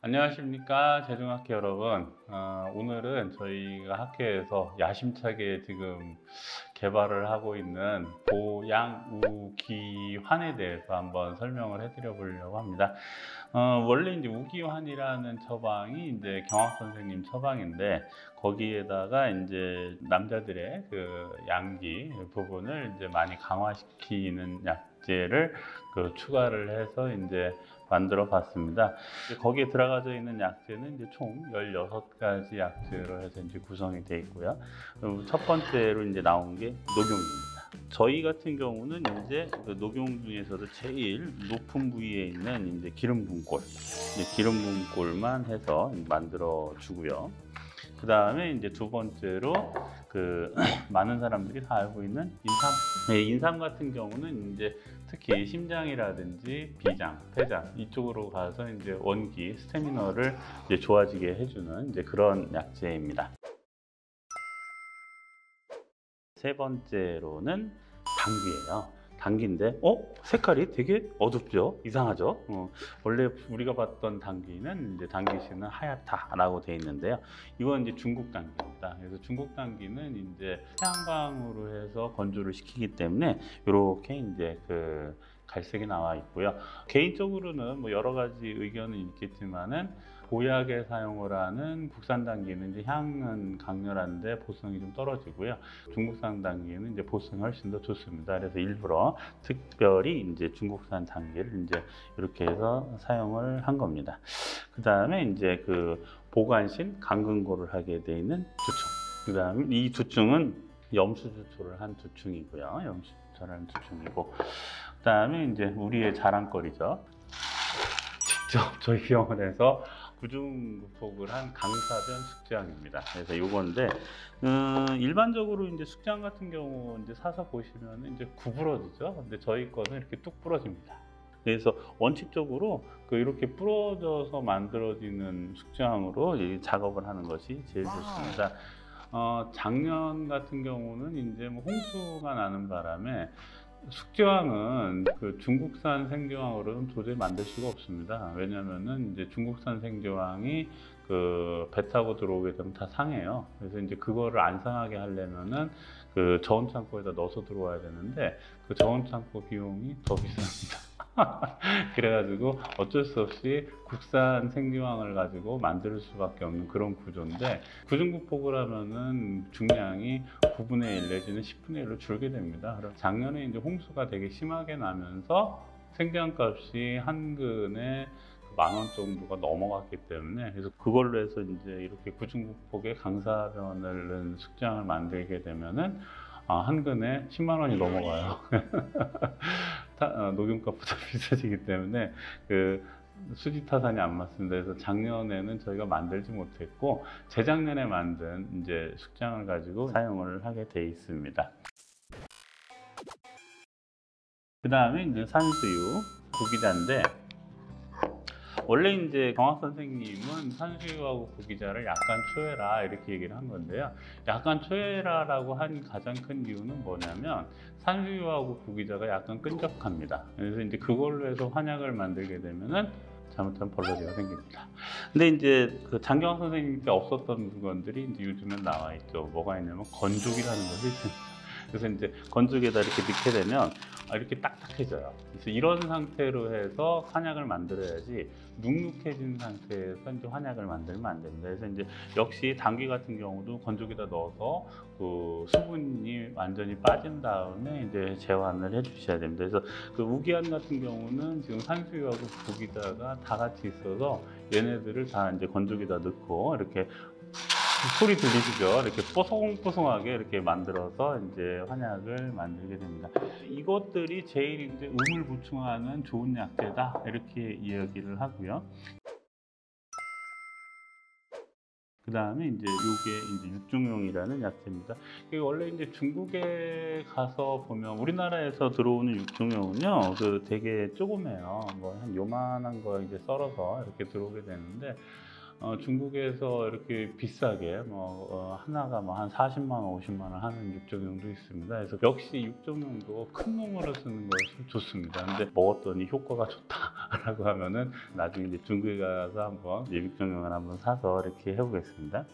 안녕하십니까 제중학회 여러분. 오늘은 저희가 학회에서 야심차게 지금 개발을 하고 있는 보양우기환에 대해서 한번 설명을 해드려 보려고 합니다. 원래 이제 우기환이라는 처방이 이제 경학 선생님 처방인데, 거기에다가 이제 남자들의 그 양기 부분을 이제 많이 강화시키는 약재를 추가를 해서 이제 만들어 봤습니다. 거기에 들어가져 있는 약재는 이제 총 16가지 약재로 해서 이제 구성이 되어 있고요. 첫 번째로 이제 나온 게 녹용입니다. 저희 같은 경우는 이제 그 녹용 중에서도 제일 높은 부위에 있는 이제 기름 분꼴, 기름 분꼴만 해서 만들어 주고요. 그 다음에 이제 두 번째로 많은 사람들이 다 알고 있는 인삼. 네, 인삼 같은 경우는 이제 특히 심장이라든지 비장, 폐장 이쪽으로 가서 이제 원기, 스태미너를 이제 좋아지게 해주는 이제 그런 약재입니다. 세 번째로는 당귀예요. 당귀인데, 색깔이 되게 어둡죠? 이상하죠? 원래 우리가 봤던 당귀는 이제 당귀씨는 하얗다라고 되어 있는데요. 이건 이제 중국 당귀입니다. 그래서 중국 당귀는 이제 태양광으로 해서 건조를 시키기 때문에 이렇게 이제 갈색이 나와 있고요. 개인적으로는 뭐 여러 가지 의견은 있겠지만은 보약에 사용을 하는 국산 당귀는 이제 향은 강렬한데 보성이 좀 떨어지고요. 중국산 당귀는 이제 보성이 훨씬 더 좋습니다. 그래서 일부러 특별히 이제 중국산 당귀를 이제 이렇게 해서 사용을 한 겁니다. 그 다음에 이제 보관신 강근고를 하게 되어 있는 두충. 그 다음에 이 두충은 염수주초를 한 두충이고요. 염수주초를 한 두충이고, 그 다음에 이제 우리의 자랑거리죠. 직접 저희 병원에서 구중구폭을 한 강사변 숙장입니다. 그래서 요건데, 일반적으로 이제 숙장 같은 경우 이제 사서 보시면 이제 구부러지죠. 근데 저희 거는 이렇게 뚝 부러집니다. 그래서 원칙적으로 이렇게 부러져서 만들어지는 숙장으로 작업을 하는 것이 제일 좋습니다. 작년 같은 경우는 이제 뭐 홍수가 나는 바람에 숙지황은 중국산 생지황으로는 도저히 만들 수가 없습니다. 왜냐면은 이제 중국산 생지황이 배 타고 들어오게 되면 다 상해요. 그래서 이제 그거를 안 상하게 하려면은 저온 창고에다 넣어서 들어와야 되는데 저온 창고 비용이 더 비쌉니다. 그래가지고 어쩔 수 없이 국산 생지황을 가지고 만들 수밖에 없는 그런 구조인데, 구중구폭을 하면은 중량이 9분의 1 내지는 10분의 1로 줄게 됩니다. 작년에 이제 홍수가 되게 심하게 나면서 생지황 값이 한 근에 10,000원 정도가 넘어갔기 때문에, 그래서 그걸로 해서 이제 이렇게 구중구폭의 강사변을 넣은 숙장을 만들게 되면은 한 근에 10만 원이 넘어가요. 녹용값보다 비싸지기 때문에 수지 타산이 안 맞습니다. 그래서 작년에는 저희가 만들지 못했고, 재작년에 만든 이제 숙장을 가지고 사용을 하게 돼 있습니다. 그 다음에 이제 산수유 구기자인데, 원래 이제 경학 선생님은 산수유하고 구기자를 약간 초해라 이렇게 얘기를 한 건데요. 약간 초해라라고 한 가장 큰 이유는 뭐냐면, 산수유하고 구기자가 약간 끈적합니다. 그래서 이제 그걸로 해서 환약을 만들게 되면은 잘못하면 벌러지가 생깁니다. 근데 이제 장경학 선생님께 없었던 물건들이 이제 요즘엔 나와 있죠. 뭐가 있냐면 건조기라는 것이 있습니다. 그래서 이제 건조기에다 이렇게 넣게 되면 이렇게 딱딱해져요. 그래서 이런 상태로 해서 환약을 만들어야지, 눅눅해진 상태에서 이제 환약을 만들면 안 됩니다. 그래서 이제 역시 당귀 같은 경우도 건조기에다 넣어서 수분이 완전히 빠진 다음에 이제 제환을 해 주셔야 됩니다. 그래서 우기환 같은 경우는 지금 산수유하고 구기자가 다 같이 있어서 얘네들을 다 이제 건조기에다 넣고 이렇게 소리 들리시죠? 이렇게 뽀송뽀송하게 이렇게 만들어서 이제 환약을 만들게 됩니다. 이것들이 제일 이제 음을 보충하는 좋은 약재다 이렇게 이야기를 하고요. 그 다음에 이제 이게 이제 육중용이라는 약재입니다. 이게 원래 이제 중국에 가서 보면 우리나라에서 들어오는 육중용은요, 되게 조그매요. 뭐 한 요만한 거 이제 썰어서 이렇게 들어오게 되는데, 중국에서 이렇게 비싸게 하나가 한 40만 원, 50만 원 하는 육종용도 있습니다. 그래서 역시 육종용도 큰 놈으로 쓰는 것이 좋습니다. 근데 먹었더니 효과가 좋다라고 하면은 나중에 이제 중국에 가서 한번 육종용을 한번 사서 이렇게 해보겠습니다.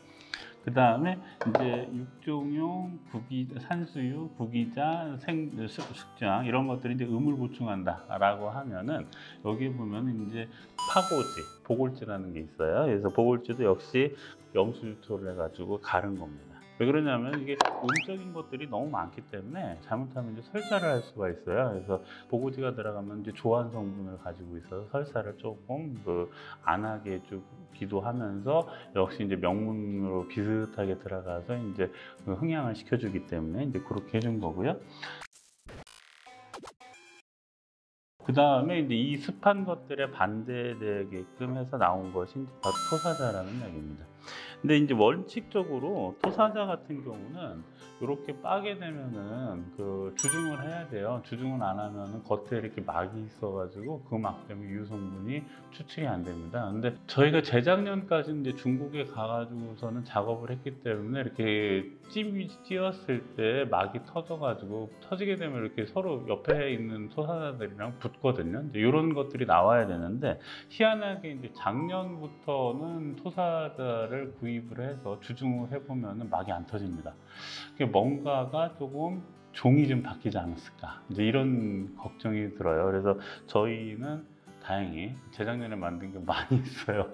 그 다음에 이제 육종용, 산수유, 구기자, 숙장 이런 것들이 이제 음을 보충한다라고 하면은 여기 보면 이제 파고지, 보골지라는 게 있어요. 그래서 보골지도 역시 영수유토를 해가지고 가른 겁니다. 왜 그러냐면 이게 음적인 것들이 너무 많기 때문에 잘못하면 이제 설사를 할 수가 있어요. 그래서 보고지가 들어가면 이제 조한 성분을 가지고 있어서 설사를 조금 안 하게 주기도 하면서 역시 이제 명문으로 비슷하게 들어가서 이제 흥양을 시켜주기 때문에 이제 그렇게 해준 거고요. 그 다음에 이제 이 습한 것들에 반대되게끔 해서 나온 것이 바로 토사자라는 약입니다. 근데 이제 원칙적으로 토사자 같은 경우는 이렇게 빠게 되면은 주중을 해야 돼요. 주중을 안 하면은 겉에 이렇게 막이 있어가지고 그 막 때문에 유효 성분이 추출이 안 됩니다. 근데 저희가 재작년까지 이제 중국에 가가지고서는 작업을 했기 때문에 이렇게 찜이 찧었을 때 막이 터져가지고 터지게 되면 이렇게 서로 옆에 있는 토사자들이랑 붙거든요. 이제 이런 것들이 나와야 되는데 희한하게 이제 작년부터는 토사자를 구입을 해서 주중을 해보면은 막이 안 터집니다. 뭔가가 조금 종이 좀 바뀌지 않았을까 이제 이런 걱정이 들어요. 그래서 저희는 다행히 재작년에 만든 게 많이 있어요.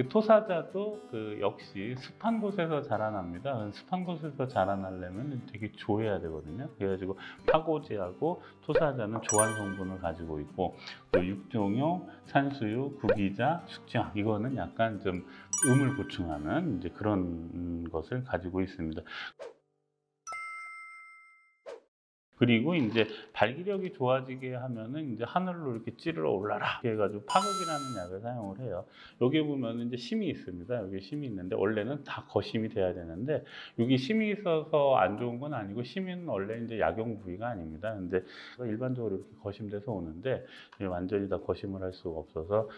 토사자도 역시 습한 곳에서 자라납니다. 습한 곳에서 자라나려면 되게 조해야 되거든요. 그래가지고 파고지하고 토사자는 조한 성분을 가지고 있고 또 육종용, 산수유, 구기자, 숙장 이거는 약간 좀 음을 보충하는 이제 그런 것을 가지고 있습니다. 그리고 이제 발기력이 좋아지게 하면은 이제 하늘로 이렇게 찌르러 올라라 해가지고 파극이라는 약을 사용을 해요. 여기 보면 이제 심이 있습니다. 여기 심이 있는데 원래는 다 거심이 돼야 되는데 여기 심이 있어서 안 좋은 건 아니고 심은 원래 이제 약용 부위가 아닙니다. 근데 일반적으로 이렇게 거심돼서 오는데 완전히 다 거심을 할 수가 없어서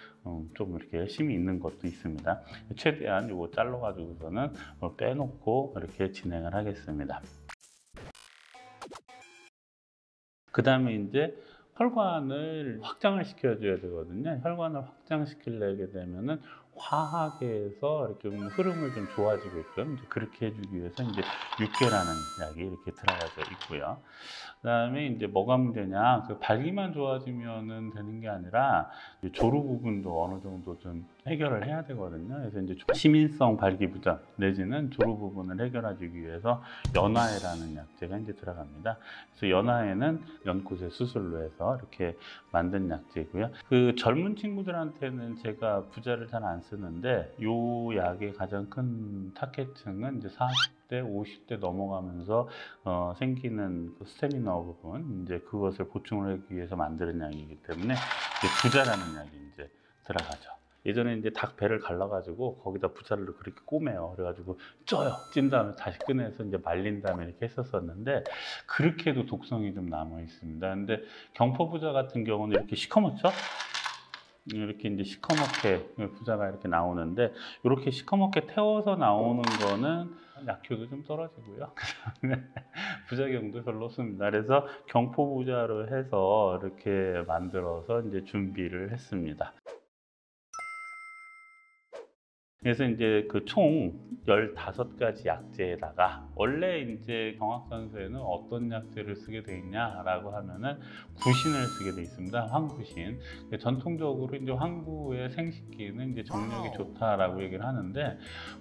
좀 이렇게 심이 있는 것도 있습니다. 최대한 이거 잘라가지고서는 빼놓고 이렇게 진행을 하겠습니다. 그 다음에 이제 혈관을 확장을 시켜줘야 되거든요. 혈관을 확장시키려게 되면은 화학에서 이렇게 좀 흐름을 좀 좋아지게끔 그렇게 해주기 위해서 이제 육계라는 약이 이렇게 들어가져 있고요. 그 다음에 이제 뭐가 문제냐, 발기만 좋아지면은 되는 게 아니라 조루 부분도 어느 정도 좀 해결을 해야 되거든요. 그래서 이제 시민성 발기부전 내지는 조루 부분을 해결해주기 위해서 연화해라는 약제가 이제 들어갑니다. 그래서 연화해는 연꽃의 수술로 해서 이렇게 만든 약제고요. 젊은 친구들한테는 제가 부자를 잘 안 쓰는데 이 약의 가장 큰 타겟층은 이제 40대, 50대 넘어가면서 생기는 스태미너 부분 이제 그것을 보충을 하기 위해서 만드는 약이기 때문에 이제 부자라는 약이 이제 들어가죠. 예전에 이제 닭 배를 갈라가지고 거기다 부자를 그렇게 꼬매요. 그래가지고 쪄요. 찐 다음에 다시 꺼내서 이제 말린 다음에 이렇게 했었었는데 그렇게 해도 독성이 좀 남아 있습니다. 근데 경포부자 같은 경우는 이렇게 시커멓죠? 이렇게 이제 시커멓게 부자가 이렇게 나오는데 이렇게 시커멓게 태워서 나오는 거는 약효도 좀 떨어지고요. 그다음에 부작용도 별로 없습니다. 그래서 경포부자로 해서 이렇게 만들어서 이제 준비를 했습니다. 그래서 이제 총 15가지 약제에다가 원래 이제 경악산수에는 어떤 약제를 쓰게 돼 있냐라고 하면은 구신을 쓰게 돼 있습니다. 황구신. 전통적으로 이제 황구의 생식기는 이제 정력이 좋다라고 얘기를 하는데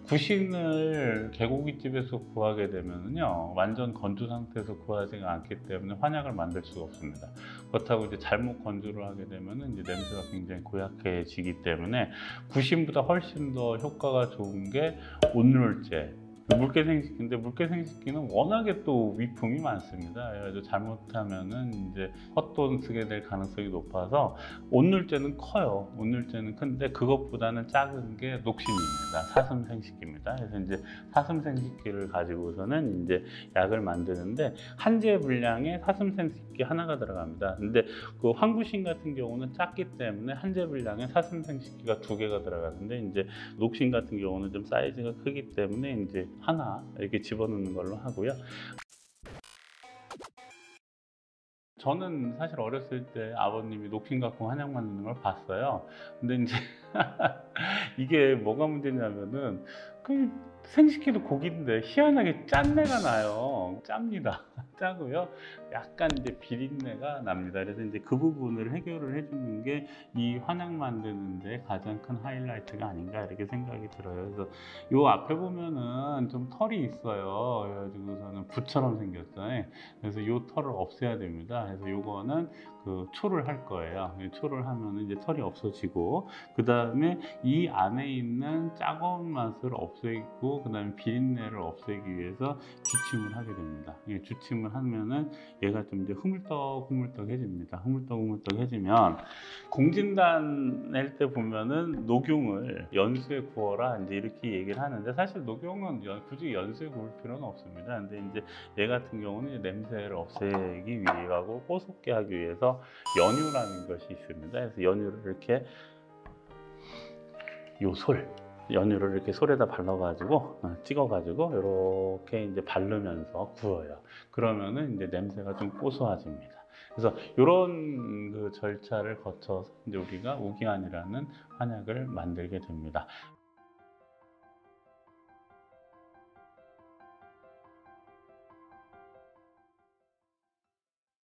구신을 개고기집에서 구하게 되면은요 완전 건조 상태에서 구하지가 않기 때문에 환약을 만들 수가 없습니다. 그렇다고 이제 잘못 건조를 하게 되면은 이제 냄새가 굉장히 고약해지기 때문에 구신보다 훨씬 더 효과가 좋은 게 온룰제, 물개생식기인데 물개생식기는 워낙에 또 위품이 많습니다. 그래서 잘못하면은 이제 헛돈 쓰게 될 가능성이 높아서 온눌제는 커요. 온눌제는 큰데 그것보다는 작은 게 녹신입니다. 사슴생식기입니다. 그래서 이제 사슴생식기를 가지고서는 이제 약을 만드는데 한제 분량에 사슴생식기 하나가 들어갑니다. 근데 그 황부신 같은 경우는 작기 때문에 한제 분량에 사슴생식기가 2개가 들어가는데 이제 녹신 같은 경우는 좀 사이즈가 크기 때문에 이제 하나 이렇게 집어넣는 걸로 하고요. 저는 사실 어렸을 때 아버님이 녹신 갖고 한약 만드는 걸 봤어요. 근데 이제 이게 뭐가 문제냐면은 그 생식기도 고기인데 희한하게 짠내가 나요. 짭니다. 짜고요. 약간 이제 비린내가 납니다. 그래서 이제 그 부분을 해결을 해주는 게 이 환약 만드는데 가장 큰 하이라이트가 아닌가 이렇게 생각이 들어요. 그래서 요 앞에 보면은 좀 털이 있어요. 그래가지고서는 붓처럼 생겼어요. 그래서 요 털을 없애야 됩니다. 그래서 요거는 그 초를 할 거예요. 초를 하면은 이제 털이 없어지고 그 다음에 이 안에 있는 짜고운 맛을 없애고 그 다음에 비린내를 없애기 위해서 주침을 하게 됩니다. 주침을 하면은 얘가 좀 이제 흐물떡해집니다. 흐물떡해지면 공진단 낼 때 보면은 녹용을 연수에 구워라 이제 이렇게 얘기를 하는데 사실 녹용은 굳이 연수에 구울 필요는 없습니다. 근데 이제 얘 같은 경우는 이제 냄새를 없애기 위하고 꼬숩게 하기 위해서 연유라는 것이 있습니다. 그래서 연유를 이렇게 연유를 이렇게 솔에다 발라가지고 찍어가지고 이렇게 이제 바르면서 구워요. 그러면은 이제 냄새가 좀 고소해집니다. 그래서 이런 그 절차를 거쳐서 이제 우리가 우기안이라는 한약을 만들게 됩니다.